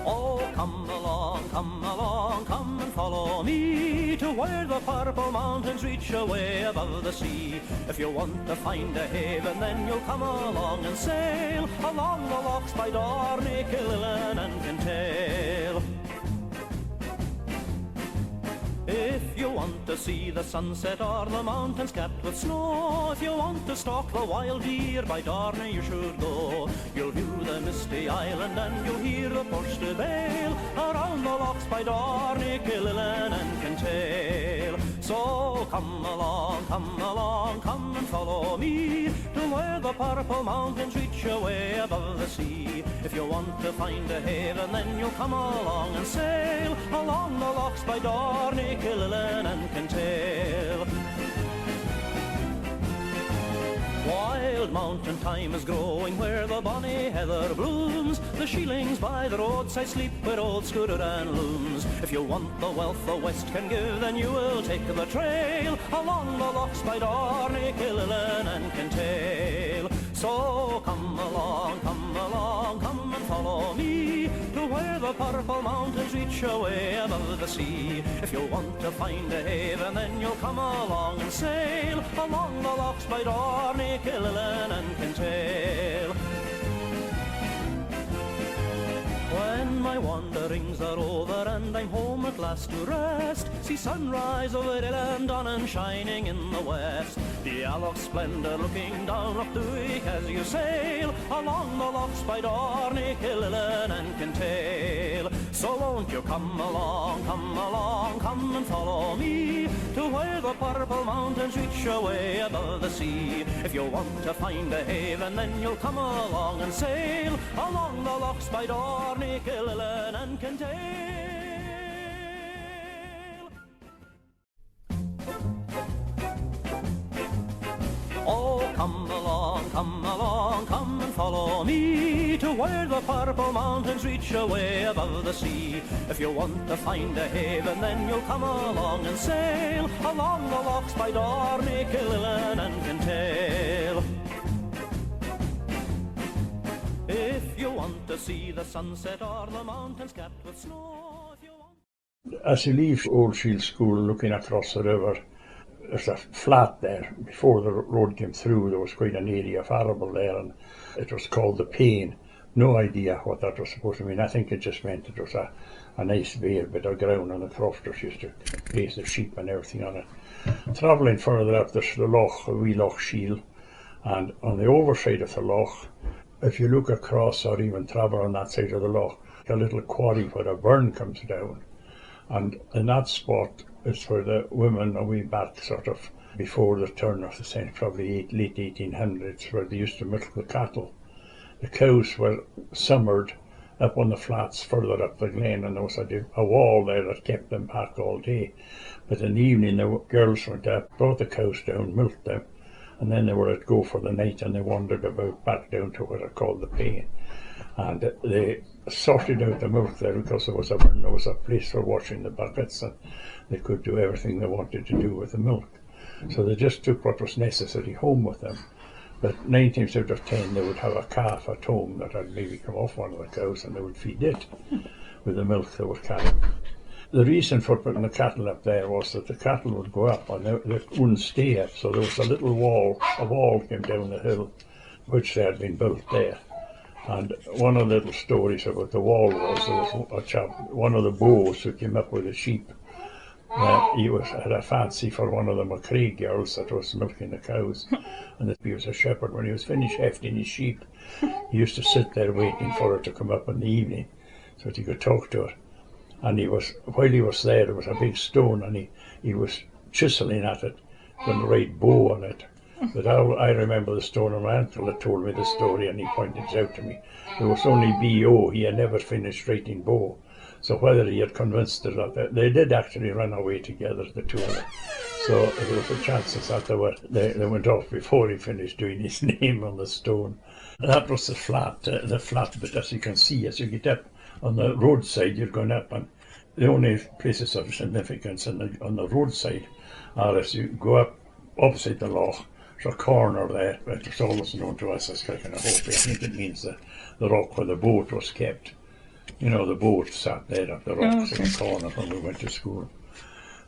Oh, come along, come and follow me to where the purple mountains reach away above the sea. If you want to find a haven, then you'll come along and sail along the lochs by Dorney, Killillan and Kintail. If you want to see the sunset or the mountains capped with snow, if you want to stalk the wild deer by Dorney you should go. You'll view the misty island and you'll hear the push to bail around the lochs by Dorney, Killillan and Kintail. So come along, come and follow me to where the purple mountains reach away above the sea. If you want to find a haven, then you'll come along and sail along the lochs by Dorney, Killillan and Kintail. Wild mountain thyme is growing where the bonny heather blooms. The sheelings by the roadside sleep where old Scooter and looms. If you want the wealth the west can give, then you will take the trail along the lochs by Dorney, Killillan and Kintail. So come along, come and follow me to where the purple mountains reach away above the sea. If you want to find a haven, then you'll come along and sail along the lochs by Dorney, Killillan and Kintail. When my wanderings are over and I'm home at last to rest, see sunrise over Illandon and shining in the west. The Alloch splendour looking down up the Wick as you sail along the lochs by Dorney, Killillan and Kintail. So won't you come along, come and follow me to where the purple mountains reach away above the sea. If you want to find a haven, then you'll come along and sail along the lochs by Dorney, Killillan and Kintail. Oh, come along, come and follow me to where the purple mountains reach away above the sea. If you want to find a haven, then you'll come along and sail along the lochs by Dorney, Killillan and Kintail. If you want to see the sunset or the mountains capped with snow, if you want... As you leave Old Shiel School looking across the river, there's a flat there. Before the road came through, there was quite an area of arable there, and it was called the Pane. No idea what that was supposed to mean. I think it just meant it was a nice bare bit of ground, and the crofters used to raise their sheep and everything on it. Travelling further up, there's the loch, a wee Loch Shiel, and on the overside of the loch, if you look across or even travel on that side of the loch, a little quarry where a burn comes down, and in that spot is where the women, a wee back sort of before the turn of the century, probably late 1800s, where they used to milk the cattle. The cows were summered up on the flats further up the glen, and there was a wall there that kept them back all day. But in the evening the girls went up, brought the cows down, milked them, and then they were at go for the night, and they wandered about back down to what are called the Pane. And they sorted out the milk there because there was a place for washing the buckets, and they could do everything they wanted to do with the milk. So they just took what was necessary home with them. But 9 times out of 10 they would have a calf at home that had maybe come off one of the cows, and they would feed it with the milk they were carrying. The reason for putting the cattle up there was that the cattle would go up and they wouldn't stay up, so there was a wall came down the hill which they had been built there. And one of the little stories about the wall was there was a chap, one of the bows who came up with the sheep. He had a fancy for one of the McCrae girls that was milking the cows, and he was a shepherd. When he was finished hefting his sheep, he used to sit there waiting for her to come up in the evening so that he could talk to her. And while he was there was a big stone, and he was chiseling at it, going to write bow on it. But I remember the stone, and my uncle had told me the story, and he pointed it out to me. There was only B.O., he had never finished writing bow. So whether he had convinced her that they did actually run away together, the two of them. So there was a chance that they went off before he finished doing his name on the stone. That was the flat bit, as you can see, as you get up on the roadside, you're going up, and the only places of significance on the roadside are as you go up opposite the loch, there's a corner there, but it's always known to us as Kirkin of Hope. I think it means the rock where the boat was kept. You know, the boat sat there at the rocks in the corner when we went to school.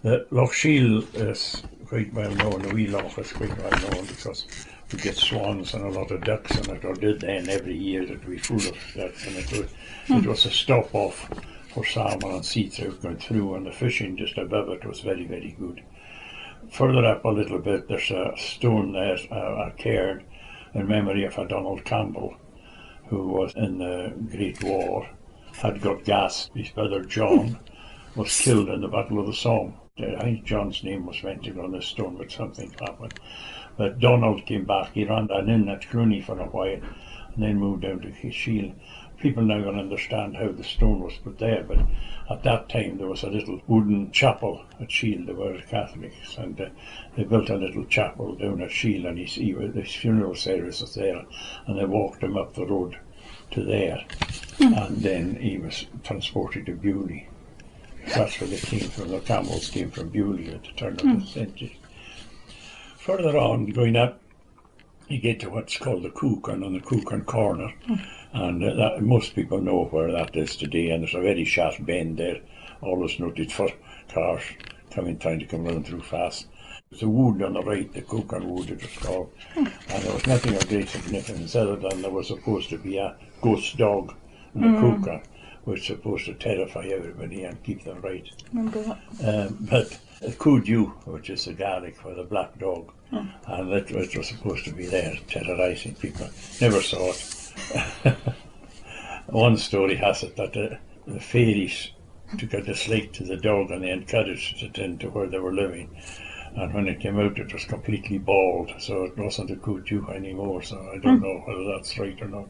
The Loch Shiel is quite well known. The wee loch is quite well known because we get swans and a lot of ducks in it, or did then every year. It would be full of ducks, and it was a stop off for salmon and sea trout going through, and the fishing just above it was very, very good. Further up a little bit, there's a stone there, a cairn, in memory of a Donald Campbell, who was in the Great War, had got gassed. His brother John was killed in the Battle of the Somme. I think John's name was mentioned on this stone, but something happened. But Donald came back. He ran an inn at Clooney for a while, and then moved down to Shiel. People now don't understand how the stone was put there, but at that time there was a little wooden chapel at Shiel. They were Catholics, and they built a little chapel down at Shiel, and his funeral service was there, and they walked him up the road to there, and then he was transported to Bewley. That's where they came from. The Campbells came from Bewley at the turn of the century. Further on, going up, you get to what's called the Coocan, on the Coocan corner, and most people know where that is today, and there's a very sharp bend there, always noted for cars trying to come round through fast. There's a wood on the right, the Coocan wood it was called, and there was nothing of great significance other than there was supposed to be a ghost dog in the Coocan, which was supposed to terrify everybody and keep them right. But Coodew, which is the Gaelic for the black dog, and it was supposed to be there terrorising people. Never saw it. One story has it that the fairies took a dislike to the dog and they encouraged it into where they were living. And when it came out, it was completely bald, so it wasn't a Coodew anymore. So I don't know whether that's right or not.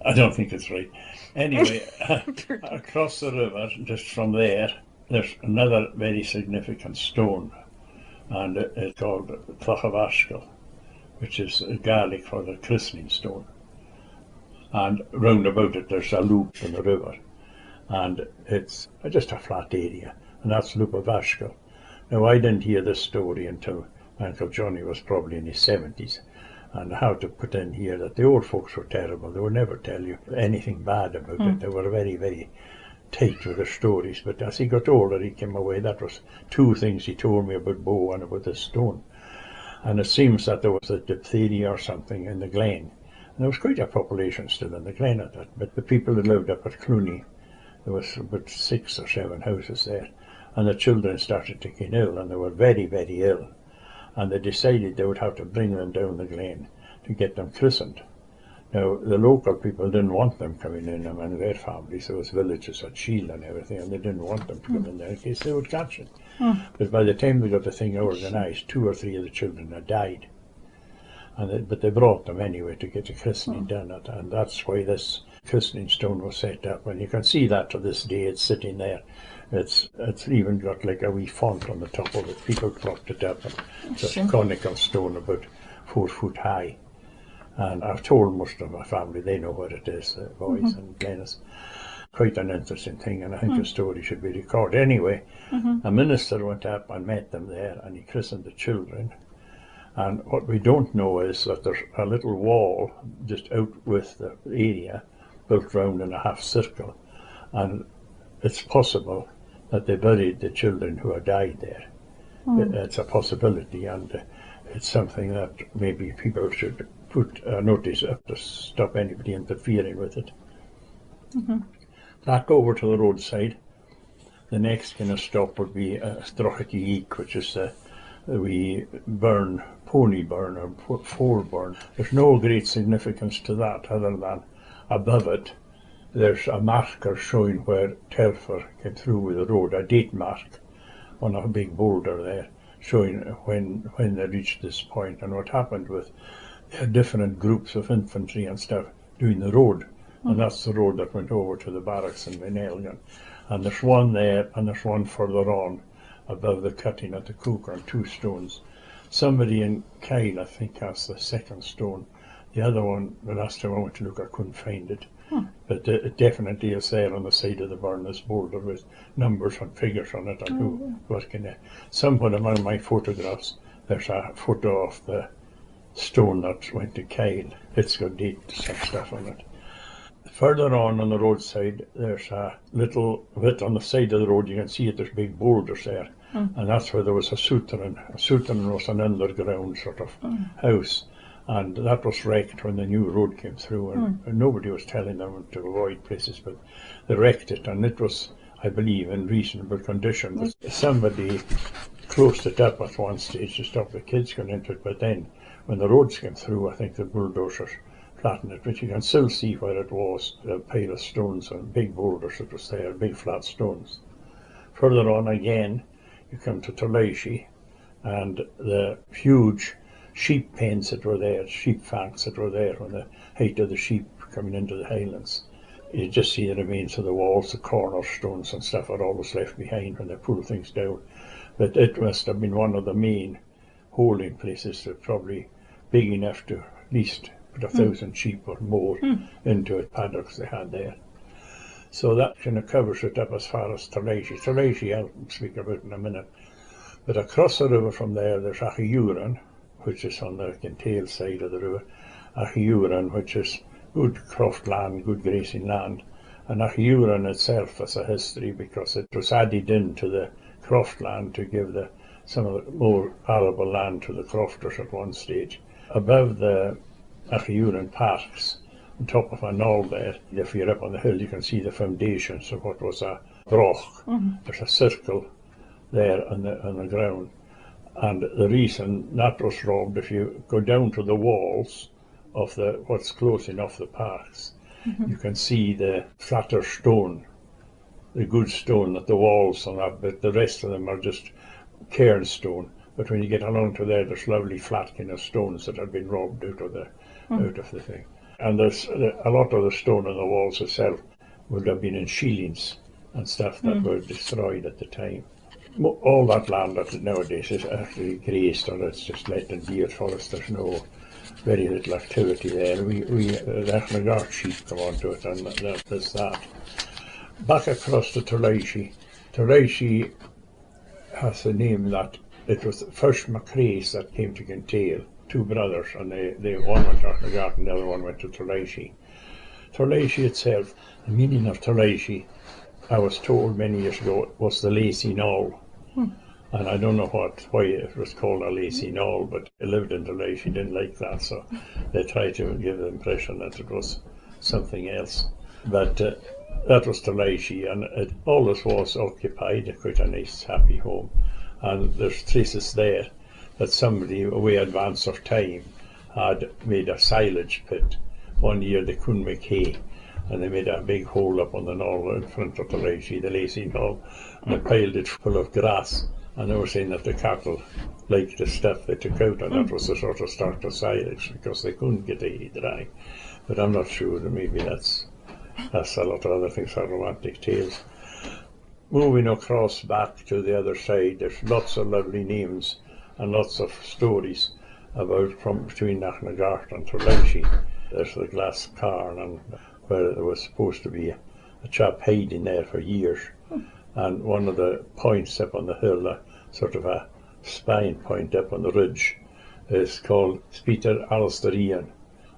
I don't think it's right. Anyway, across the river, just from there, there's another very significant stone, and it's called Clochavaskell, which is Gaelic for the christening stone. And round about it, there's a loop in the river, and it's just a flat area, and that's Lupavashkel. Now, I didn't hear this story until my Uncle Johnny was probably in his 70s, and I have to put in here that the old folks were terrible. They would never tell you anything bad about it. They were very, very tight with their stories, but as he got older, he came away. That was two things he told me about Bo and about this stone. And it seems that there was a diphtheria or something in the Glen. And there was quite a population still in the Glen at that, but the people that lived up at Clooney, there was about 6 or 7 houses there, and the children started to get ill, and they were very, very ill. And they decided they would have to bring them down the Glen to get them christened. Now, the local people didn't want them coming in among their families. There was villages at Shiel and everything, and they didn't want them to come in there in case they would catch it. But by the time they got the thing organised, 2 or 3 of the children had died. But they brought them anyway to get the christening done, and that's why this christening stone was set up. And you can see that to this day. It's sitting there. It's even got like a wee font on the top of it. People propped it up. It's a conical stone about 4 foot high. And I've told most of my family, they know where it is, the boys and Glennis. Quite an interesting thing, and I think the story should be recorded. Anyway, a minister went up and met them there, and he christened the children. And what we don't know is that there's a little wall just out with the area, built round in a half circle, and it's possible that they buried the children who had died there. It's a possibility, and it's something that maybe people should put a notice up to stop anybody interfering with it. Back over to the roadside, the next kind of stop would be Strochety, which is we burn, pony burn or foal burn. There's no great significance to that other than above it there's a marker showing where Telfer came through with the road, a date mark on a big boulder there showing when they reached this point and what happened with different groups of infantry and stuff doing the road. And that's the road that went over to the barracks in Benelgan. And there's one there and there's one further on above the cutting at the Cooker, 2 stones. Somebody in Kyle, I think, has the second stone. The other one, the last time I went to look, I couldn't find it. But it definitely is there on the side of the burn, this boulder with numbers and figures on it and who working there. Somewhere among my photographs, there's a photo of the stone that went to Kyle. It's got date some stuff on it. Further on the roadside, there's a little bit on the side of the road. You can see it, there's big boulders there. And that's where there was a souterrain. A souterrain was an underground sort of house. And that was wrecked when the new road came through. And nobody was telling them to avoid places, but they wrecked it. And it was, I believe, in reasonable condition. But somebody closed it up at one stage to stop the kids going into it. But then, when the roads came through, I think the bulldozers flattened it. But you can still see where it was, a pile of stones and big boulders that was there, big flat stones. Further on again, you come to Turleishi, and the huge sheep pens that were there, sheep fangs that were there when the height of the sheep coming into the Highlands. You just see the remains of the walls, the cornerstones and stuff are always left behind when they pull things down. But it must have been one of the main holding places, that probably big enough to at least put 1,000 sheep or more into it, paddocks they had there. So that kind of covers it up as far as Turleishi. Turleishi I'll speak about in a minute. But across the river from there, there's Achiuran, which is on the Glenshiel side of the river. Achiuran, which is good croft land, good grazing land. And Achiuran itself has a history because it was added into the croft land to give some of the more arable land to the crofters at one stage. Above the Achiuran parks, on top of a knoll there, if you're up on the hill, you can see the foundations of what was a broch. There's a circle there on the ground. And the reason that was robbed, if you go down to the walls of what's close enough the parks, you can see the flatter stone, the good stone at the walls and that, but the rest of them are just cairn stone. But when you get along to there, there's lovely flat kind of stones that have been robbed out of the thing. And there's a lot of the stone on the walls itself would have been in shillings and stuff that were destroyed at the time. All that land that nowadays is actually grazed, or it's just let in deer forest. There's very little activity there. The Achnagart sheep come onto it, and there's that. Back across to Turleishi. Turleishi has the name that it was the first Macraes that came to Glenshiel, two brothers, and one went to Achnagart and the other one went to Turleishi. Turleishi itself, the meaning of Turleishi, I was told many years ago, was the lacy knoll. And I don't know why it was called a lacy knoll, but I lived in Turleishi, didn't like that, so they tried to give the impression that it was something else. But that was Turleishi, and it always was occupied, quite a nice, happy home. And there's traces there that somebody, way advance of time, had made a silage pit. One year they couldn't make hay, and they made a big hole up on the knoll in front of the lacy knoll, and they piled it full of grass. And they were saying that the cattle liked the stuff they took out, and that was the sort of start of silage, because they couldn't get the hay dry. But I'm not sure, maybe that's a lot of other things are romantic tales. Moving across back to the other side, there's lots of lovely names and lots of stories about from between Achnagart and Turleishi. There's the glass cairn, and where there was supposed to be a chap hiding there for years. And one of the points up on the hill, sort of a spine point up on the ridge, is called Peter Alsterian.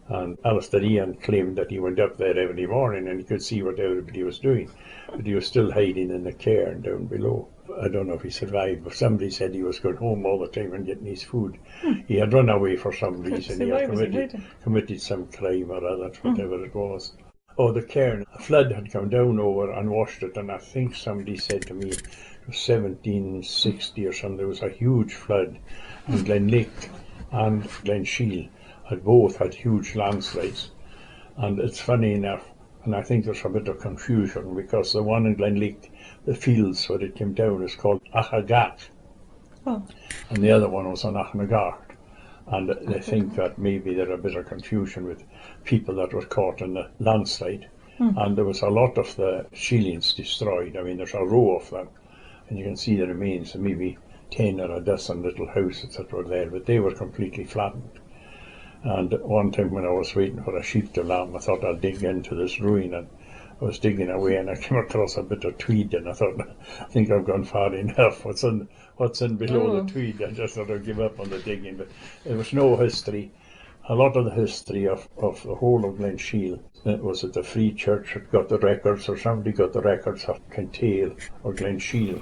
And Alsterian claimed that he went up there every morning and he could see what everybody was doing, but he was still hiding in the cairn down below. I don't know if he survived, but somebody said he was going home all the time and getting his food. He had run away for some reason. He had committed some crime or other, whatever it was. Oh, the cairn. A flood had come down over and washed it, and I think somebody said to me it was 1760 or something. There was a huge flood, and Glen and Glen Shiel had both had huge landslides. And it's funny enough, and I think there's a bit of confusion, because the one in Glen the fields where it came down, is called Achagat, and the other one was on Achnagart. And they think that maybe there's a bit of confusion with people that were caught in the landslide. And there was a lot of the shillings destroyed. I mean, there's a row of them, and you can see the remains of maybe 10 or a dozen little houses that were there, but they were completely flattened. And one time when I was waiting for a sheep to lamb, I thought I'll dig into this ruin, and I was digging away and I came across a bit of tweed, and I thought, I think I've gone far enough. What's in below the tweed? I just sort of give up on the digging, but there was no history. a lot of the history of the whole of Glen Shiel was that the Free Church had got the records, or somebody got the records of Kintail or Glen Shiel,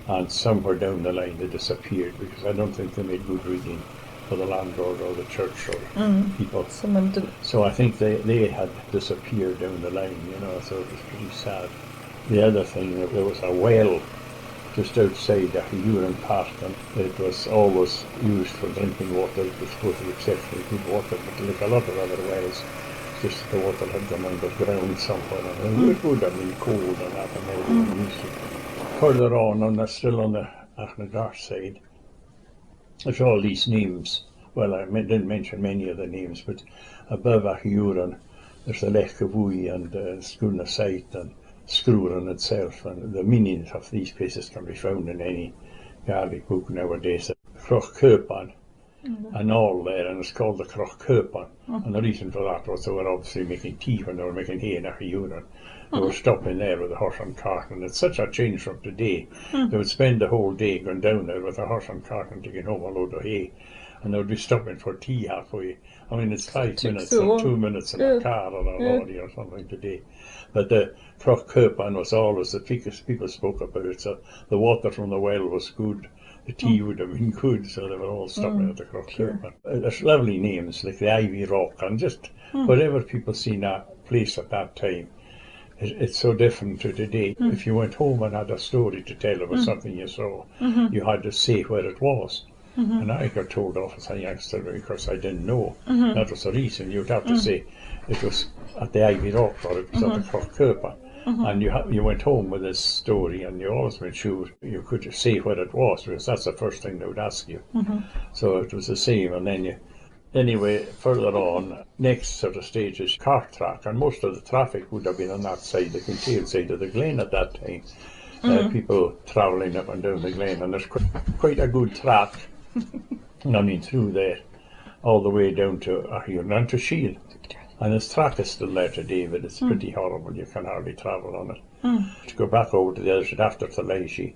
and somewhere down the line they disappeared because I don't think they made good reading for the landlord or the church or people. Someone didn't. So I think they had disappeared down the line, so it was pretty sad. The other thing, there was a well just outside the Huron Park, and it was always used for drinking water. It was supposed to be exceptionally good water, but like a lot of other wells, just the water had gone underground somewhere, and it would have been cold and that, and everyone used it. Further on, still on the Achnagar side, there's all these names. Well, I didn't mention many of the names, but above Achuran, there's the Lech Cavui and Sculna Site and Screwran itself, and the meanings of these places can be found in any Gaelic book nowadays. Croch Kirpan and all there, and it's called the Croch Kirpan. And the reason for that was they were obviously making tea when they were making hay in Achuran. They were stopping there with a horse and cart, and it's such a change from today. They would spend the whole day going down there with a horse and cart and taking home a load of hay, and they would be stopping for tea halfway. I mean, it's 5 minutes or 2 minutes in a car or a lorry or something today. But the Croch Kirpan was always the people spoke about it. So the water from the well was good, the tea would have been good, so they were all stopping at the Croch Kirpan. There's lovely names like the Ivy Rock, and just whatever people seen that place at that time. It's so different to today. If you went home and had a story to tell about something you saw, you had to say where it was. And I got told off as a youngster because I didn't know. That was the reason. You'd have to say it was at the Ivy Rock or it was at the Croch Kirpan. And you went home with this story, and you always made sure you could say where it was, because that's the first thing they would ask you. So it was the same, and then anyway, further on, next sort of stage is cart track, and most of the traffic would have been on that side, the Kintail side of the Glen at that time. People travelling up and down the Glen, and there's quite a good track, I mean through there, all the way down to Achuran and to Shiel. And this track is still there today, but it's pretty horrible, you can hardly travel on it. To go back over to the other side after Thalaishi,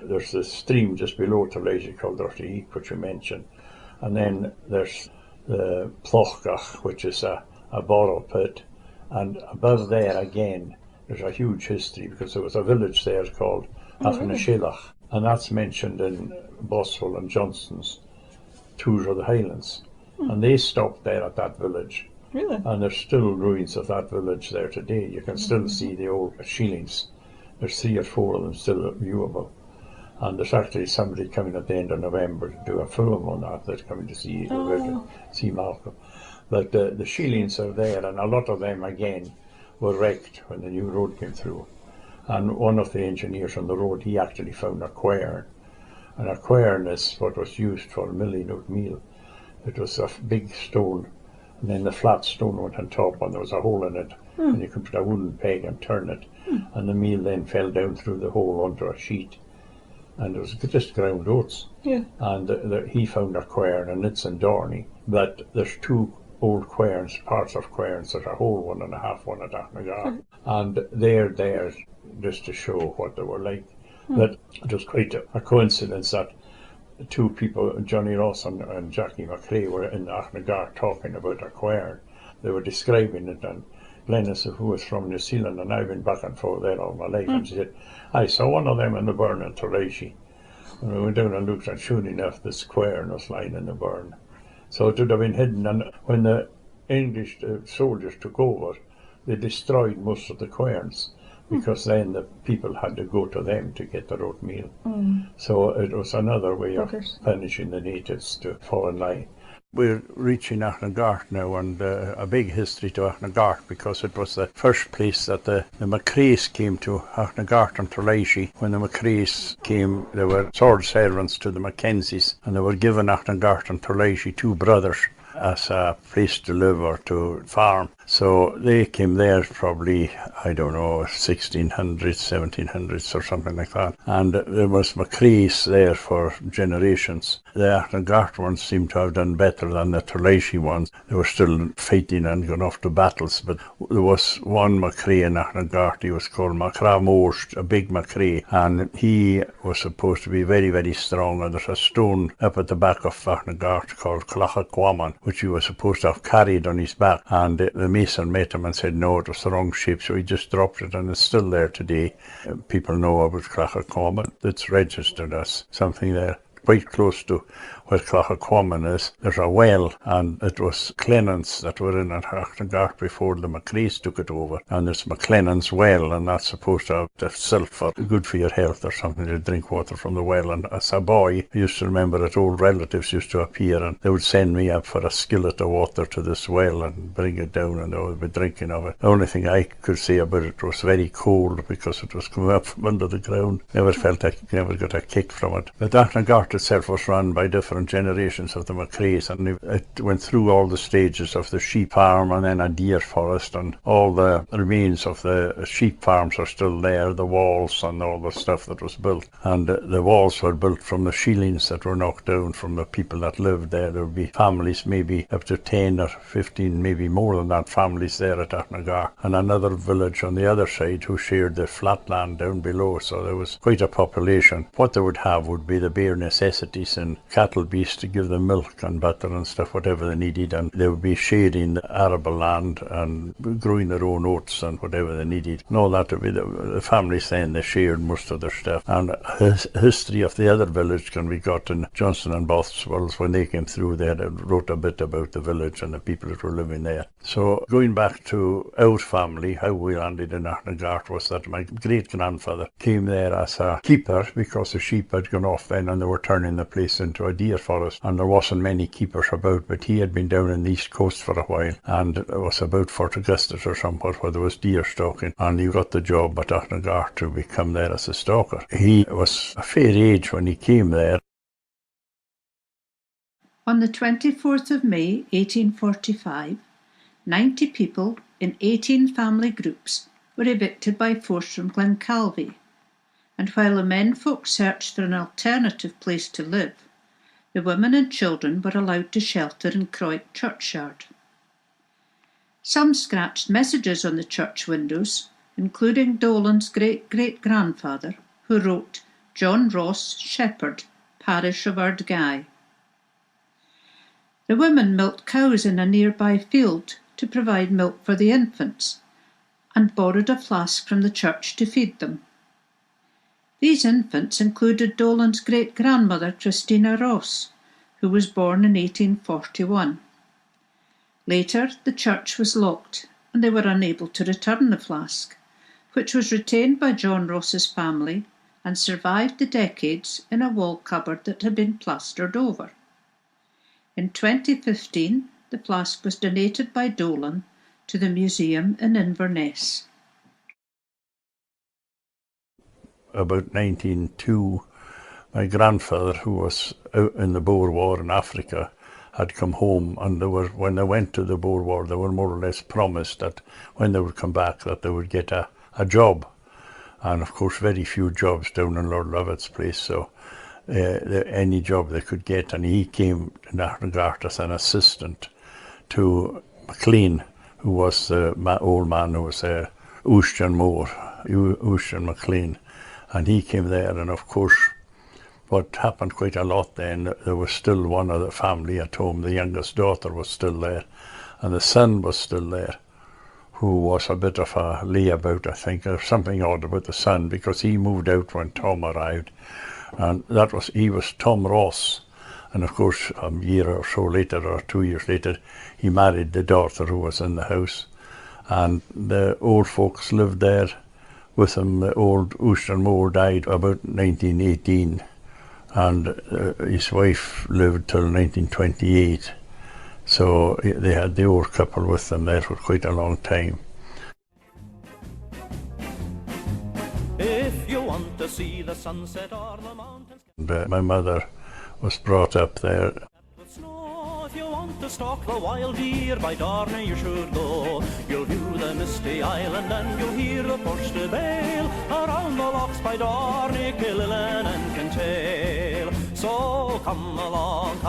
there's this stream just below Thalaishi called Dortiheek, which you mentioned, and then there's the Plochgach, which is a borrow pit, and above there again there's a huge history because there was a village there called Achnagar, and that's mentioned in Boswell and Johnston's Tours of the Highlands, and they stopped there at that village. Really? And there's still ruins of that village there today. You can still see the old shillings. There's 3 or 4 of them still viewable. And there's actually somebody coming at the end of November to do a film on that. They're coming to see Malcolm. But the shillings are there, and a lot of them again were wrecked when the new road came through. And one of the engineers on the road, he actually found a quern. And a quern is what was used for milling out meal. It was a big stone, and then the flat stone went on top, and there was a hole in it, and you could put a wooden peg and turn it, and the meal then fell down through the hole onto a sheet. And it was just ground oats. And he found a quern, and it's in Dorney. But there's 2 old querns, parts of querns. There's a whole 1.5 one at Achnagar. And they're there just to show what they were like. But it was quite a coincidence that 2 people, Johnny Ross and Jackie McRae, were in Achnagar talking about a quern. They were describing it, and Glennis, who was from New Zealand, and I've been back and forth there all my life, and she said, I saw one of them in the burn in Thalaishi. And we went down and looked, and sure enough, this quern was lying in the burn. So it would have been hidden, and when the English soldiers took over, they destroyed most of the querns, because then the people had to go to them to get their oatmeal. So it was another way of punishing the natives to fall in line. We're reaching Achnagar now, and a big history to Achnagar, because it was the first place that the McRaes came to, Achnagar and Thalaishi. When the McRaes came, they were sword servants to the Mackenzies, and they were given Achnagar and Thalaishi, 2 brothers, as a place to live or to farm. So they came there probably, I don't know, 1600s, 1700s or something like that. And there was McCree's there for generations. The Achnagart ones seem to have done better than the Turleishi ones. They were still fighting and going off to battles, but there was one McCree in Achnagart. He was called Macramorst, a big McCree, and he was supposed to be very, very strong. And there's a stone up at the back of Achnagart called Clachaquaman, which he was supposed to have carried on his back. And the mason met him and said no, it was the wrong shape, so he just dropped it, and it's still there today. People know about Clachaquaman. It's registered as something there. Quite close to where Clachaquaman is, there's a well, and it was Clennan's that were in Achnagart before the McCrees took it over. And there's McLennan's well, and that's supposed to have the sulphur, good for your health or something, to drink water from the well. And as a boy, I used to remember that old relatives used to appear, and they would send me up for a skillet of water to this well and bring it down, and I would be drinking of it. The only thing I could say about it was very cold because it was coming up from under the ground. Never got a kick from it. But Achnagart itself was run by different generations of the McCrees, and it went through all the stages of the sheep farm and then a deer forest, and all the remains of the sheep farms are still there, the walls and all the stuff that was built. And the walls were built from the shielings that were knocked down from the people that lived there. There would be families, maybe up to 10 or 15, maybe more than that, families there at Achnagart, and another village on the other side who shared the flat land down below, so there was quite a population. What they would have would be the bare necessities, and cattle beasts to give them milk and butter and stuff, whatever they needed, and they would be shading the arable land and growing their own oats and whatever they needed. And all that would be the families then, they shared most of their stuff. And history of the other village can be got in Johnson and Bothwell's. When they came through there, they wrote a bit about the village and the people that were living there. So going back to our family, how we landed in Achnagart was that my great-grandfather came there as a keeper because the sheep had gone off then and they were turning the place into a deer forest, and there wasn't many keepers about, but he had been down in the east coast for a while, and it was about Fort Augustus or somewhat where there was deer stalking, and he got the job at Achnagart to become there as a stalker. He was a fair age when he came there. On the 24th of May 1845, 90 people in 18 family groups were evicted by force from Glencalvy, and while the menfolk searched for an alternative place to live, the women and children were allowed to shelter in Croyt churchyard. Some scratched messages on the church windows, including Dolan's great-great-grandfather, who wrote, "John Ross, Shepherd, Parish of Ardguy." The women milked cows in a nearby field to provide milk for the infants, and borrowed a flask from the church to feed them. These infants included Dolan's great-grandmother Christina Ross, who was born in 1841. Later, the church was locked, and they were unable to return the flask, which was retained by John Ross's family and survived the decades in a wall cupboard that had been plastered over. In 2015, the flask was donated by Dolan to the museum in Inverness. About 1902, my grandfather, who was out in the Boer War in Africa, had come home, and when they went to the Boer War, they were more or less promised that when they would come back that they would get a job. And of course very few jobs down in Lord Lovett's place, so any job they could get, and he came to Achnagart as an assistant to McLean, who was the old man who was there, Ushton McLean. And he came there, and of course what happened quite a lot then, there was still one of the family at home. The youngest daughter was still there, and the son was still there, who was a bit of a layabout, I think. There's something odd about the son, because he moved out when Tom arrived, and he was Tom Ross. And of course a year or so later, or 2 years later, he married the daughter who was in the house, and the old folks lived there with him. The old Ushton Moore died about 1918, and his wife lived till 1928. So they had the old couple with them there for quite a long time. If you want to see the sunset or the mountains, And, my mother was brought up there. with snow, if you want want to stalk the wild deer, by Darnay you should go. You'll view the misty island and you'll hear the push to bail around the lochs by Darnay, Killillan and Kintail. So come along,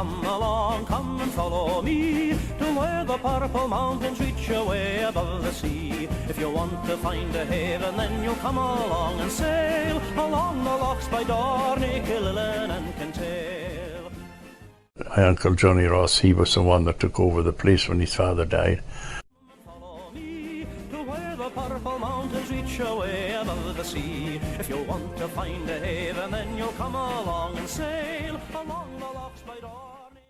come and follow me to where the purple mountains reach away above the sea. If you want to find a haven, then you'll come along and sail along the lochs by Darnay, Killillan and Kintail. My uncle Johnny Ross, he was the one that took over the place when his father died. Follow me to where the purple mountains reach away above the sea. If you want to find a haven, then you'll come along and sail along the lochs by Darnay.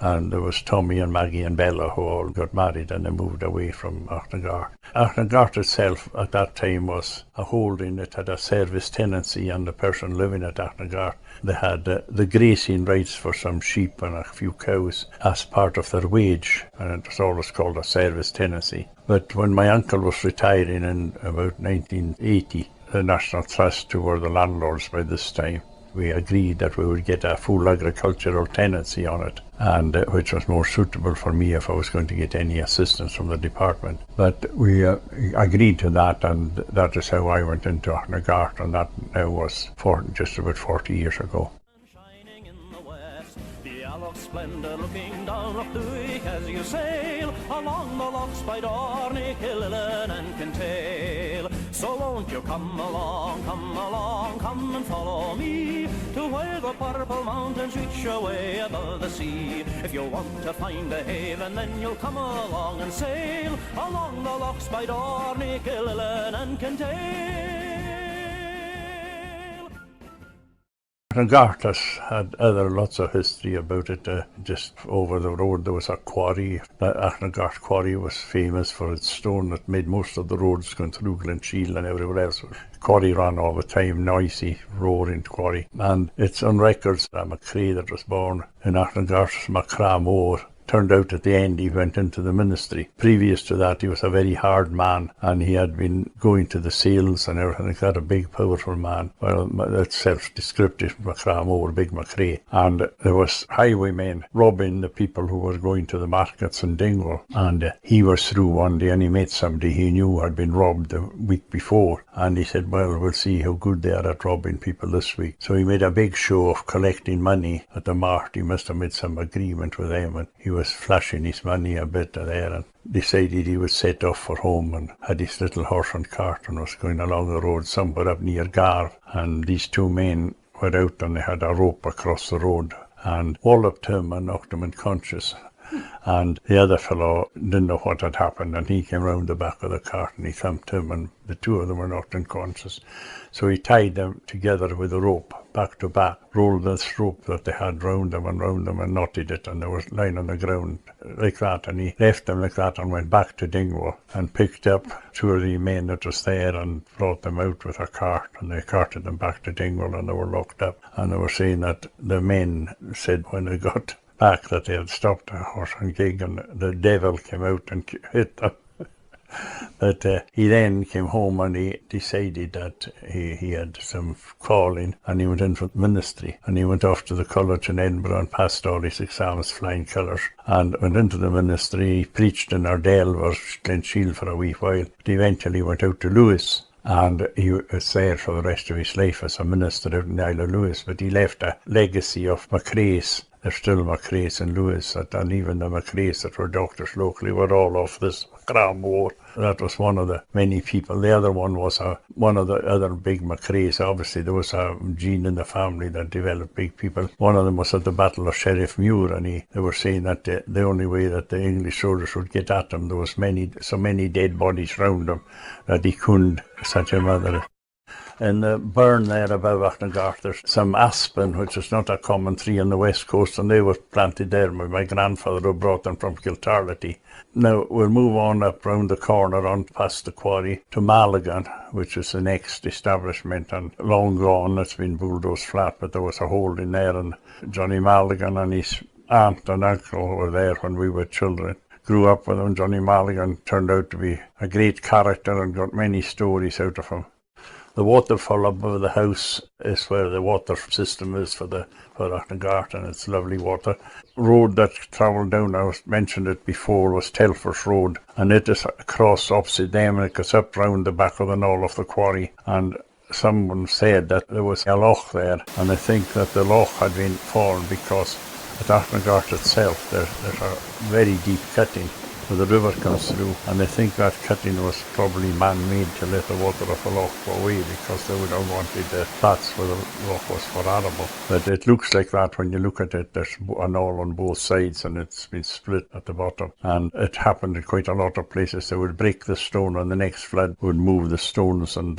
And there was Tommy and Maggie and Bella who all got married and they moved away from Achnagart. Achnagart itself at that time was a holding. It had a service tenancy, and the person living at Achnagart, they had the grazing rights for some sheep and a few cows as part of their wage, and it was always called a service tenancy. But when my uncle was retiring in about 1980, the National Trust, who were the landlords by this time, we agreed that we would get a full agricultural tenancy on it, and which was more suitable for me if I was going to get any assistance from the department. But we agreed to that, and that is how I went into Achnagart, and that now was just about 40 years ago. Shining in the west, the Alloch splendor looking down Loch Duich as you sail along the lochs by Darnay, Killillan and Kintail. So won't you come along, come and follow me to where the purple mountains reach away above the sea. If you want to find a haven, then you'll come along and sail along the lochs by Darnay, Killillan and Kintail. Achnagart had lots of history about it. Just over the road there was a quarry. The Achnagart quarry was famous for its stone that made most of the roads going through Glen Shiel and everywhere else. The quarry ran all the time, noisy, roaring quarry. And it's on records that McCrae, that was born in Achnagart, Macramore, turned out at the end he went into the ministry. Previous to that he was a very hard man, and he had been going to the sales and everything like that, a big powerful man. Well, that's self-descriptive, Macramore, Big McCrae. And there was highwaymen robbing the people who were going to the markets in Dingwall, and he was through one day and he met somebody he knew had been robbed the week before, and he said, well, we'll see how good they are at robbing people this week. So he made a big show of collecting money at the mart. He must have made some agreement with them, and he was flashing his money a bit there, and decided he would set off for home, and had his little horse and cart and was going along the road somewhere up near Garve, and these two men were out and they had a rope across the road and walloped him and knocked him unconscious. And the other fellow didn't know what had happened, and he came round the back of the cart and he thumped him, and the two of them were knocked unconscious. So he tied them together with a rope, back to back, rolled this rope that they had round them and knotted it, and they were lying on the ground like that, and he left them like that and went back to Dingwall and picked up two of the men that was there and brought them out with a cart, and they carted them back to Dingwall, and they were locked up. And they were saying that the men said when they got back that they had stopped a horse and gig, and the devil came out and hit them. But he then came home and he decided that he had some calling, and he went in for ministry, and he went off to the college in Edinburgh and passed all his exams flying colours, and went into the ministry. He preached in Ardell or Glen Shiel for a wee while, but eventually went out to Lewis, and he was there for the rest of his life as a minister out in the Isle of Lewis. But he left a legacy of McCrae's. There's still McCrae's in Lewis, and even the McCrae's that were doctors locally were all off this Macramore. That was one of the many people. The other one was one of the other big McCrae's. Obviously there was a gene in the family that developed big people. One of them was at the Battle of Sheriff Muir, and they were saying that the only way that the English soldiers would get at him, there was so many dead bodies round him that he couldn't, such a mother. In the burn there above Achnagart, there's some aspen, which is not a common tree on the west coast, and they were planted there by my grandfather, who brought them from Kiltarlity. Now we'll move on up round the corner, on past the quarry, to Malligan, which is the next establishment, and long gone. It's been bulldozed flat, but there was a hole in there, and Johnny Malligan and his aunt and uncle were there when we were children. Grew up with him. Johnny Malligan turned out to be a great character and got many stories out of him. The waterfall above the house is where the water system is for Garten. It's lovely water. Road that travelled down, I mentioned it before, was Telford's Road, and it is across opposite them, and it goes up round the back of the knoll of the quarry. And someone said that there was a loch there, and I think that the loch had been formed because at Garten itself there's a very deep cutting where the river comes through, and I think that cutting was probably man-made to let the water of the loch go away, because they would have wanted the flats where the loch was for arable. But it looks like that when you look at it. There's a knoll on both sides, and it's been split at the bottom. And it happened in quite a lot of places. They would break the stone, and the next flood would move the stones, and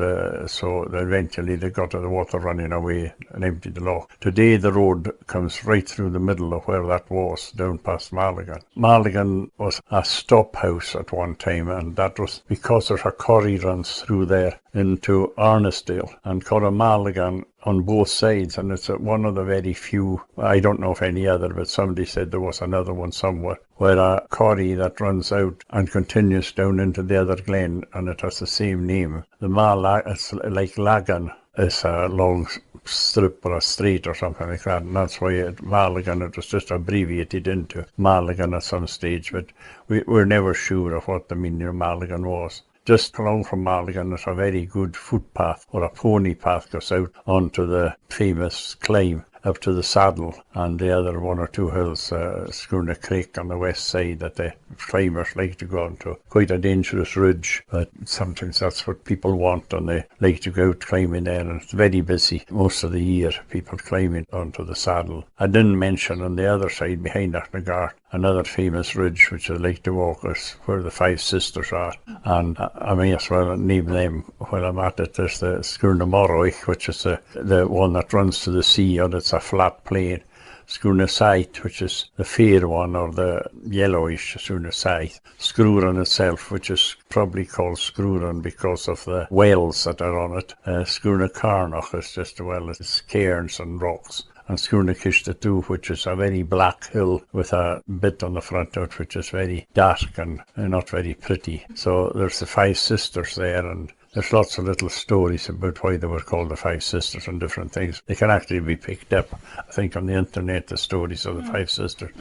so eventually they got the water running away and emptied the loch. Today the road comes right through the middle of where that was, down past Malligan. Malligan was a stop house at one time, and that was because there's a quarry runs through there into Arnisdale and Corramalligan on both sides, and it's one of the very few, I don't know if any other, but somebody said there was another one somewhere, where a quarry that runs out and continues down into the other glen, and it has the same name. It's like Lagan. It's a long strip or a street or something like that, and that's why Malligan, it was just abbreviated into Malligan at some stage, but we're never sure of what the meaning of Malligan was. Just along from Malligan, there's a very good footpath, or a pony path, goes out onto the famous climb up to the saddle, and the other one or two hills, Schooner Creek on the west side, that the climbers like to go onto. Quite a dangerous ridge, but sometimes that's what people want, and they like to go out climbing there, and it's very busy most of the year, people climbing onto the saddle. I didn't mention on the other side, behind Garten, another famous ridge which I like to walk is where the Five Sisters are, and I may as well name them while I'm at it. There's the Schooner Morroich, which is the one that runs to the sea, and it's a flat plain. Schooner Sight, which is the fair one, or the yellowish Schooner Sight. Screwrun itself, which is probably called Screwrun because of the wells that are on it. Schooner Carnoch is just well as cairns and rocks. And Schooner Kishtatoo, which is a very black hill with a bit on the front of it which is very dark and not very pretty. So there's the Five Sisters there, and there's lots of little stories about why they were called the Five Sisters and different things. They can actually be picked up, I think, on the internet, the stories of the Five Sisters.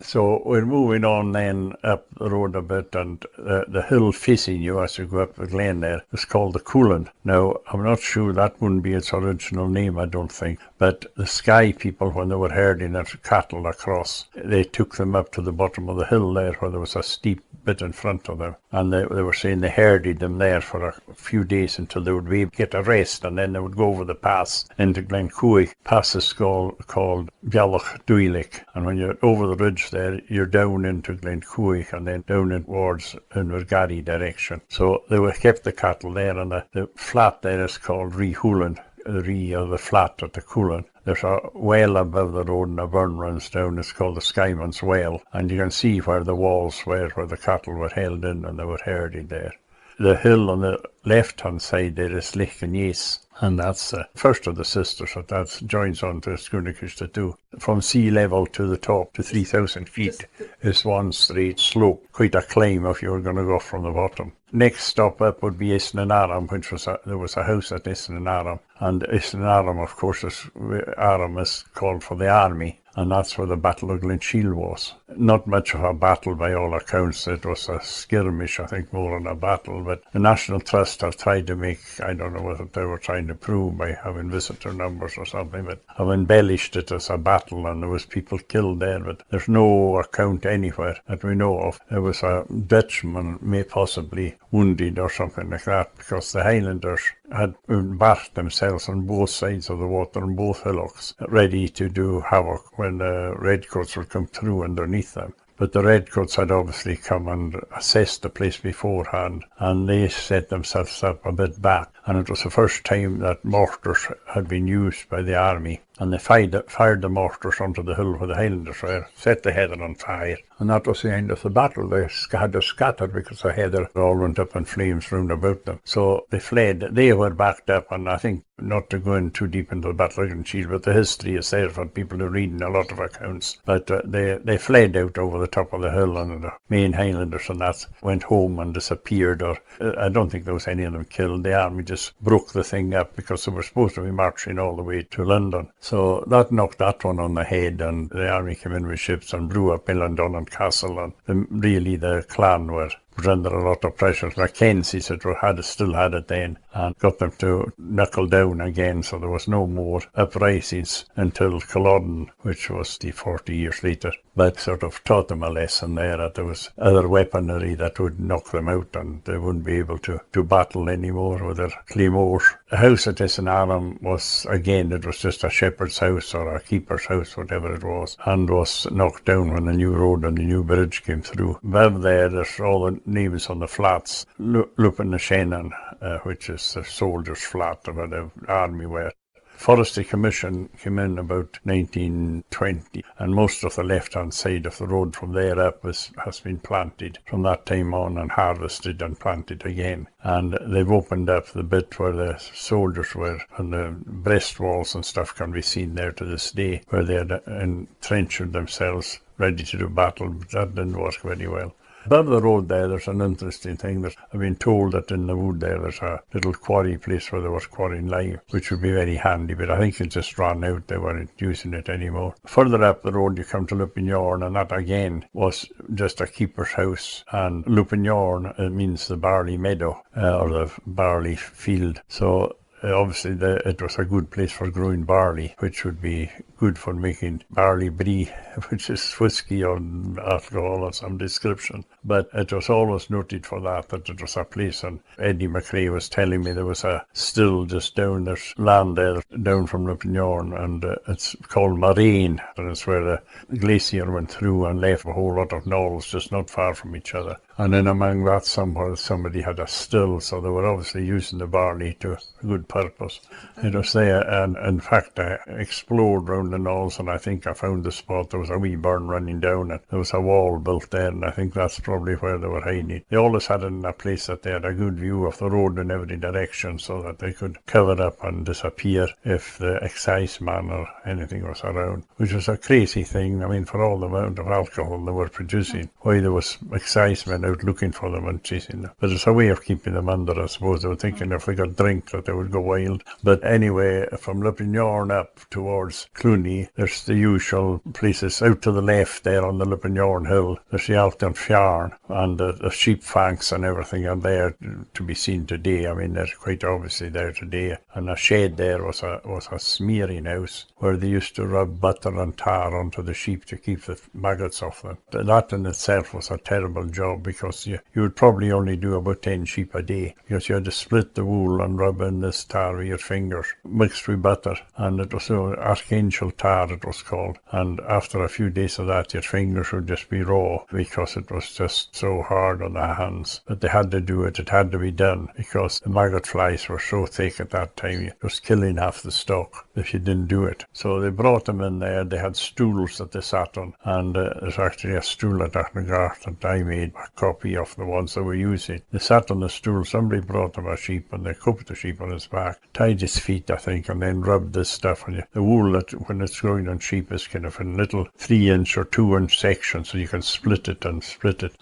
So we're moving on then up the road a bit, and the hill facing you as you go up the glen there is called the Coolan. Now, I'm not sure that wouldn't be its original name, I don't think, but the Skye people, when they were herding their cattle across, they took them up to the bottom of the hill there where there was a steep bit in front of them, and they were saying they herded them there for a few days until they would be able to get a rest, and then they would go over the pass into Glencuig, passes called Bialach Duilich, and when you're over the ridge there, you're down into Glencuig and then down in towards Invergarry direction. So they were kept the cattle there, and the flat there is called Rehulan, the flat at the Coolan. There's a well above the road, and a burn runs down. It's called the Skyman's Well, and you can see where the walls were, where the cattle were held in and they were herded there. The hill on the left-hand side there is Lichtenjes, and that's the first of the sisters that joins on to Schooner Kishtatoo. From sea level to the top to 3,000 feet is one straight slope, quite a climb if you were going to go from the bottom. Next stop up would be Isnanaram, which there was a house at Isnanaram, and Isnanaram, of course, Aram is called for the army, and that's where the Battle of Glen Shiel was. Not much of a battle by all accounts. It was a skirmish, I think, more than a battle, but the National Trust have tried to make, I don't know what they were trying to prove by having visitor numbers or something, but have embellished it as a battle, and there was people killed there, but there's no account anywhere that we know of. There was a Dutchman, may possibly wounded or something like that, because the Highlanders had embarked themselves on both sides of the water on both hillocks, ready to do havoc when the redcoats would come through underneath them. But the redcoats had obviously come and assessed the place beforehand, and they set themselves up a bit back. And it was the first time that mortars had been used by the army. and they fired the mortars onto the hill where the Highlanders were, set the heather on fire, and that was the end of the battle. They had to scatter because the heather all went up in flames round about them. So they fled. They were backed up, and I think, not to go in too deep into the Battle of Glen Shiel, but the history is there for people to read in a lot of accounts. But they fled out over the top of the hill, and the main Highlanders and that went home and disappeared, or I don't think there was any of them killed. The army just broke the thing up because they were supposed to be marching all the way to London. So that knocked that one on the head, and the army came in with ships and blew up Dolan Castle, and really the clan were under a lot of pressure. Mackenzies still had it then, and got them to knuckle down again, so there was no more uprisings until Culloden, which was 40 years later. But sort of taught them a lesson there, that there was other weaponry that would knock them out, and they wouldn't be able to battle anymore with their claymores. The house at Tissanarham was, again, it was just a shepherd's house or a keeper's house, whatever it was, and was knocked down when the new road and the new bridge came through. Above there's all the names on the flats. Lupin na Shannon, which is the soldiers' flat where the army were. Forestry Commission came in about 1920, and most of the left-hand side of the road from there up has been planted from that time on, and harvested and planted again. And they've opened up the bit where the soldiers were, and the breast walls and stuff can be seen there to this day, where they had entrenched themselves ready to do battle, but that didn't work very well. Above the road there's an interesting thing. I've been told that in the wood there's a little quarry place where they were quarrying lime, which would be very handy, but I think it just ran out. They weren't using it anymore. Further up the road you come to Lupignorn, and that again was just a keeper's house. And Lupignorn means the barley meadow, or the barley field. So obviously it was a good place for growing barley, which would be good for making barley brie, which is whiskey or alcohol of some description. But it was always noted for that it was a place, and Eddie McRae was telling me there was a still just down, there's land there down from Lupignorn, and it's called Moraine, and it's where the glacier went through and left a whole lot of knolls just not far from each other. And then among that somewhere somebody had a still, so they were obviously using the barley to a good purpose. It was there, and in fact I explored round the knolls, and I think I found the spot. There was a wee burn running down, and there was a wall built there, and I think that's probably where they were hiding. They always had it in a place that they had a good view of the road in every direction, so that they could cover up and disappear if the exciseman or anything was around, which was a crazy thing. I mean, for all the amount of alcohol they were producing, why there was excisemen out looking for them and chasing them. But it's a way of keeping them under, I suppose. They were thinking if they got drink that they would go wild. But anyway, from Lupignorn up towards Clooney, there's the usual places. Out to the left there on the Lupignorn Hill, there's the Alton Fjarn, and the sheep fanks and everything are there to be seen today. I mean, they're quite obviously there today. And a shed there was a smearing house where they used to rub butter and tar onto the sheep to keep the maggots off them. That in itself was a terrible job, because you would probably only do about 10 sheep a day, because you had to split the wool and rub in this tar with your fingers, mixed with butter, and it was archangel tar it was called. And after a few days of that, your fingers would just be raw, because it was just so hard on the hands. But they had to do it. It had to be done, because the maggot flies were so thick at that time, it was killing half the stock if you didn't do it. So they brought them in there. They had stools that they sat on, and there's actually a stool at Achnagart that I made a copy of the ones they were using. They sat on the stool. Somebody brought them a sheep, and they cooked the sheep on his back, tied his feet, I think, and then rubbed this stuff on you. The wool, that when it's growing on sheep, is kind of in little 3-inch or 2-inch sections, so you can split it, and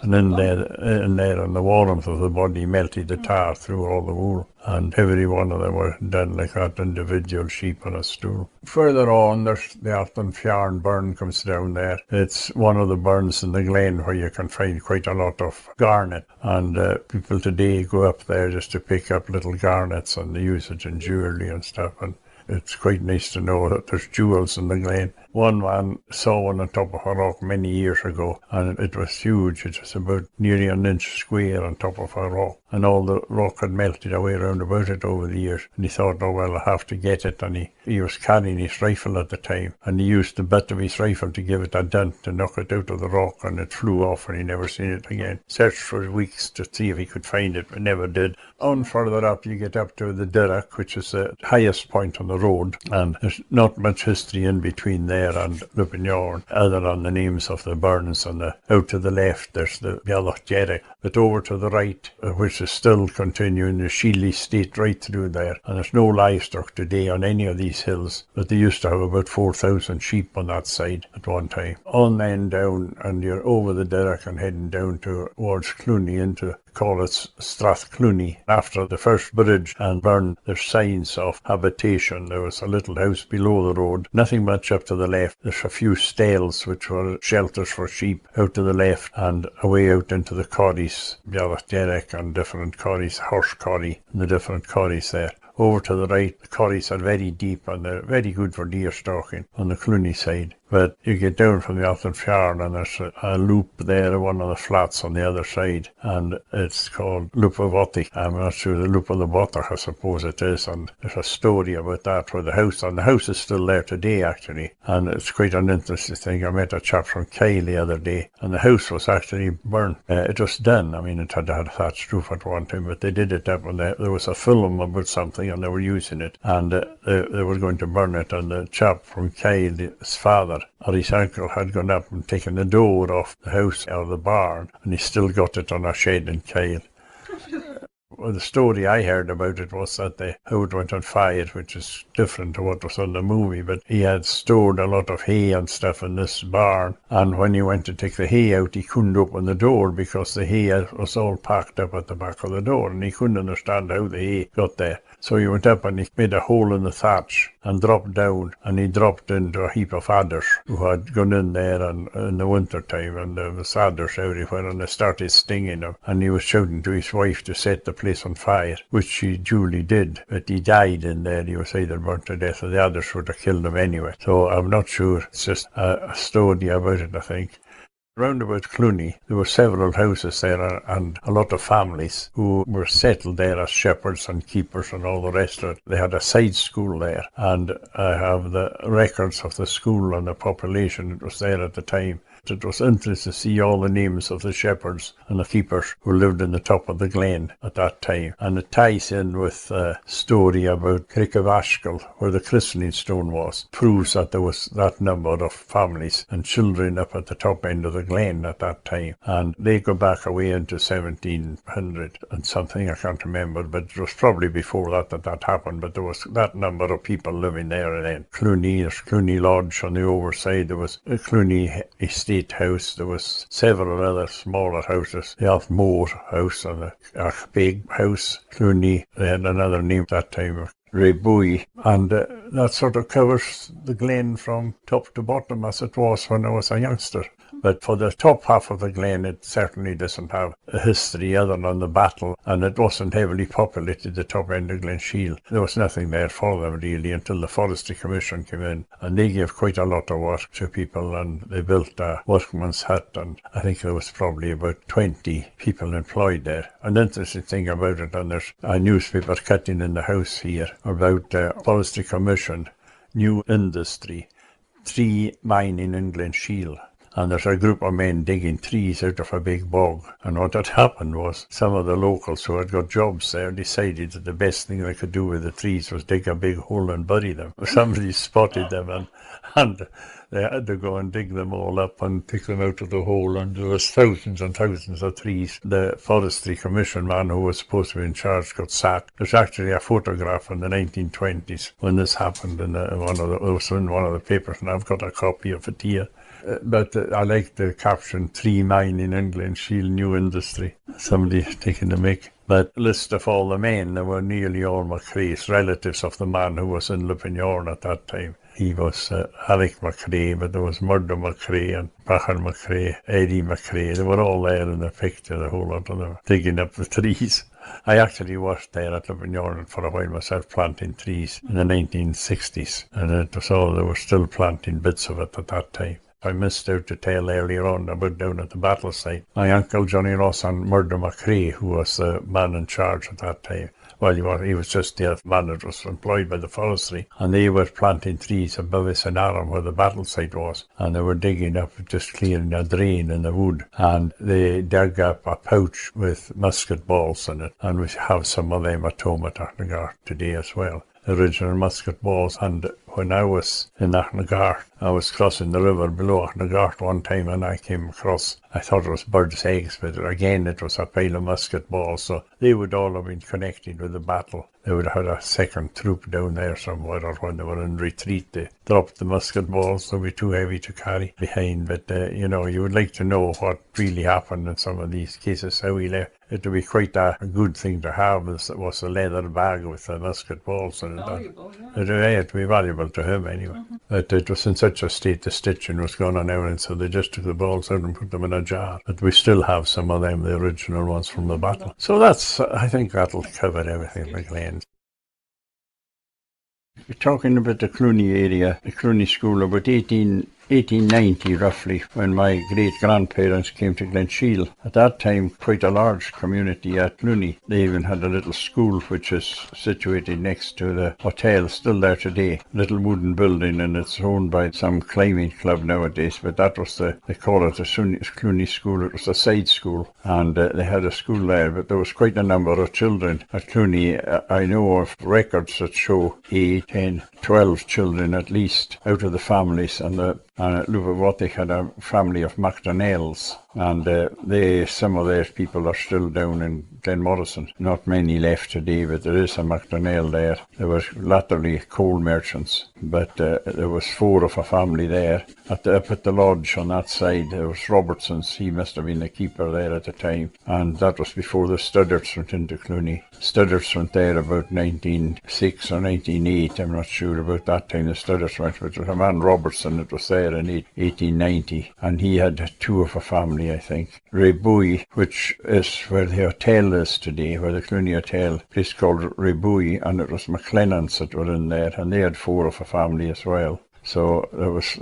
in there, and the warmth of the body melted the tar through all the wool. And every one of them were done like that, individual sheep on a stool. Further on, there's the Alton Fjarn burn comes down there. It's one of the burns in the glen where you can find quite a lot of garnet. And people today go up there just to pick up little garnets, and they use it in jewellery and stuff. And it's quite nice to know that there's jewels in the glen. One man saw one on top of a rock many years ago, and it was huge. It was about nearly an inch square on top of a rock, and all the rock had melted away round about it over the years. And he thought, oh well, I have to get it. And he was carrying his rifle at the time, and he used the butt of his rifle to give it a dent to knock it out of the rock, and it flew off, and he never seen it again. Searched for weeks to see if he could find it, but never did. On further up, you get up to the Dirrock, which is the highest point on the road, and there's not much history in between there and Lupinyorn, other than the names of the burns. And out to the left, there's the Bialach Derek, but over to the right, which is still continuing, the Shiel estate right through there, and there's no livestock today on any of these hills, but they used to have about 4,000 sheep on that side at one time. On then down, and you're over the Dirrock and heading down towards Clooney into call it Strathclooney. After the first bridge and burn, there's signs of habitation. There was a little house below the road, nothing much up to the left. There's a few stalls which were shelters for sheep out to the left, and away out into the corries, Bialach Derek and different corries, horse corrie and the different corries there. Over to the right, the corries are very deep and they're very good for deer stalking on the Clooney side. But you get down from the Alton Fjord and there's a loop there, one of the flats on the other side, and it's called Loop of Otti. I'm not sure, the Loop of the Botach, I suppose it is, and there's a story about that where the house is still there today actually, and it's quite an interesting thing. I met a chap from Kyle the other day, and the house was actually burnt. It was done, I mean it had a thatched roof at one time, but they did it up and there was a film about something and they were using it, and they were going to burn it, and the chap from Kyle, his father, or his uncle, had gone up and taken the door off the house or the barn, and he still got it on a shed in Kyle. Well, the story I heard about it was that the house went on fire, which is different to what was on the movie, but he had stored a lot of hay and stuff in this barn, and when he went to take the hay out, he couldn't open the door because the hay was all packed up at the back of the door, and he couldn't understand how the hay got there. So he went up and he made a hole in the thatch and dropped down, and he dropped into a heap of adders who had gone in there in the winter time, and there was adders everywhere, and they started stinging him, and he was shouting to his wife to set the place on fire, which she duly did, but he died in there. He was either burnt to death or the others would have killed him anyway. So I'm not sure, it's just a story about it, I think. Round about Clooney, there were several houses there and a lot of families who were settled there as shepherds and keepers and all the rest of it. They had a side school there, and I have the records of the school and the population that was there at the time. It was interesting to see all the names of the shepherds and the keepers who lived in the top of the glen at that time. And it ties in with a story about Crickavashkal, where the christening stone was. Proves that there was that number of families and children up at the top end of the glen at that time. And they go back away into 1700 and something, I can't remember, but it was probably before that happened. But there was that number of people living there then. Clooney, there's Clooney Lodge on the overside. There was a Clooney Estate house, there was several other smaller houses. The Alfmore house and the big house, Clooney, they had another name at that time, Raybui, and that sort of covers the glen from top to bottom as it was when I was a youngster. But for the top half of the glen, it certainly doesn't have a history other than the battle, and it wasn't heavily populated, the top end of Glen Shiel. There was nothing there for them really until the Forestry Commission came in, and they gave quite a lot of work to people, and they built a workman's hut, and I think there was probably about 20 people employed there. An interesting thing about it, and there's a newspaper cutting in the house here about Forestry Commission, new industry, tree mining in Glen Shiel. And there's a group of men digging trees out of a big bog. And what had happened was some of the locals who had got jobs there decided that the best thing they could do with the trees was dig a big hole and bury them. Somebody spotted them and they had to go and dig them all up and take them out of the hole, and there was thousands and thousands of trees. The Forestry Commission man who was supposed to be in charge got sacked. There's actually a photograph in the 1920s when this happened it was in one of the papers, and I've got a copy of it here. But I like the caption, tree mining in Glenshiel, new industry. Somebody taking the mick. But list of all the men, they were nearly all McCrae's, relatives of the man who was in Lupinyorn at that time. He was Alec McCrae, but there was Murdo McCrae and Pachar McCrae, Eddie McCrae. They were all there in the picture, the whole lot of them, digging up the trees. I actually worked there at Lebanon for a while myself, planting trees in the 1960s, and it was all, they were still planting bits of it at that time. I missed out to tell earlier on about down at the battle site. My uncle Johnny Ross and Murdo McCrae, who was the man in charge at that time, well, he was just the man that was employed by the forestry, and they were planting trees above Isanaram where the battle site was, and they were digging up, just clearing a drain in the wood, and they dug up a pouch with musket balls in it, and we have some of them at home at Achnagar today as well. Original musket balls. And when I was in Achnagar, I was crossing the river below Achnagar one time, and I came across, I thought it was birds' eggs, but again it was a pile of musket balls, so they would all have been connected with the battle. They would have had a second troop down there somewhere, or when they were in retreat they dropped the musket balls. They would be too heavy to carry behind, but you know, you would like to know what really happened in some of these cases, how he left. It would be quite a good thing to have, was a leather bag with the musket balls in it. Valuable, yeah. It would be valuable to him anyway. But it was in such a state the stitching was going on now, and so they just took the balls out and put them in a jar. But we still have some of them, the original ones from the battle. So that's, I think that'll cover everything for Glen. We're talking about the Clooney area, the Clooney School, about 1890 roughly, when my great-grandparents came to Glen Shiel. At that time, quite a large community at Clooney. They even had a little school which is situated next to the hotel, still there today. Little wooden building, and it's owned by some climbing club nowadays, but that was they call it the Clooney School. It was a side school, and they had a school there, but there was quite a number of children at Clooney. I know of records that show 8, 10, 12 children at least out of the families, and Luvavati had a family of MacDonnells, and some of their people are still down in Glenmorrison. Not many left today, but there is a MacDonnell there. There were latterly coal merchants, but there was 4 of a family there. Up at the lodge on that side, there was Robertson's. He must have been the keeper there at the time, and that was before the Studdarts went into Clooney. Studdarts went there about 1906 or 1908, I'm not sure about that time the Studdarts went, but it was a man Robertson that was there in 1890, and he had 2 of a family, I think. Rebui, which is where the hotel is today, where the Clooney Hotel, a place called Rebui, and it was McLennans that were in there, and they had 4 of a family as well. So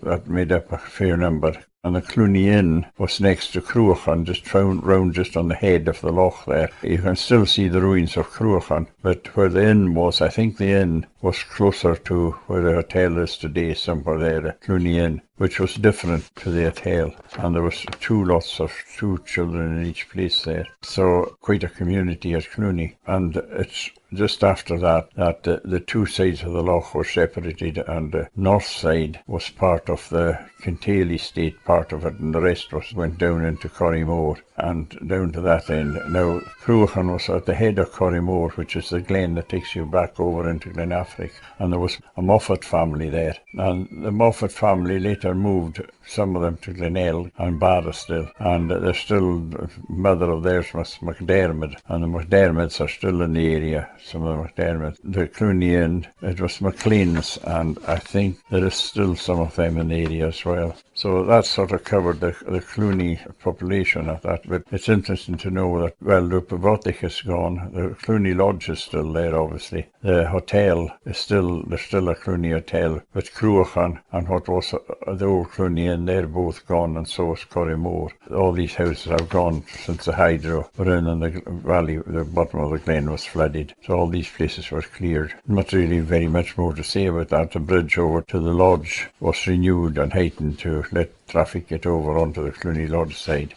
that made up a fair number. And the Clooney Inn was next to Cruachan, just found round just on the head of the loch there. You can still see the ruins of Cruachan, but where the inn was, I think the inn was closer to where the hotel is today, somewhere there, the Clooney Inn, which was different to the hotel. And there was 2 lots of 2 children in each place there. So quite a community at Clooney. And it's just after that the 2 sides of the loch were separated, and the north side was part of the Kintail estate, part of it, and the rest went down into Corrymore and down to that end. Now, Cruachan was at the head of Corrymore, which is the glen that takes you back over into Glenafric, and there was a Moffat family there. And the Moffat family later moved, some of them to Glenelg and Barrastill, and there's still, mother of theirs was MacDermid, and the MacDermids are still in the area, some of the MacDermids. The Clooney Inn, it was MacLean's, and I think there is still some of them in the area as well. So that sort of covered the Clooney population of that. But it's interesting to know that, well, the Pavotic is gone. The Clooney Lodge is still there, obviously. The hotel is still, there's still a Clooney Hotel. But Cruachan and what was the old Clooney Inn, they're both gone, and so is Corrymore. All these houses have gone since the hydro were in, and the valley, the bottom of the glen was flooded. So all these places were cleared. Not really very much more to say about that. The bridge over to the lodge was renewed and heightened to let traffic get over onto the Clooney Lodge side.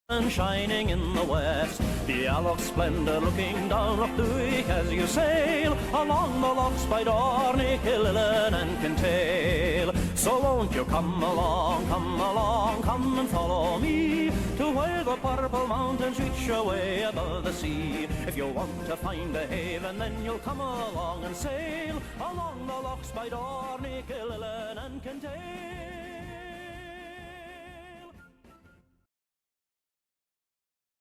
And shining in the west, the Alloch splendour looking down Loch Duich as you sail along the lochs by Dorney, Killillan and Kintail. So won't you come along, come and follow me to where the purple mountains reach away above the sea. If you want to find a haven, then you'll come along and sail along the lochs by Dorney, Killillan and Kintail.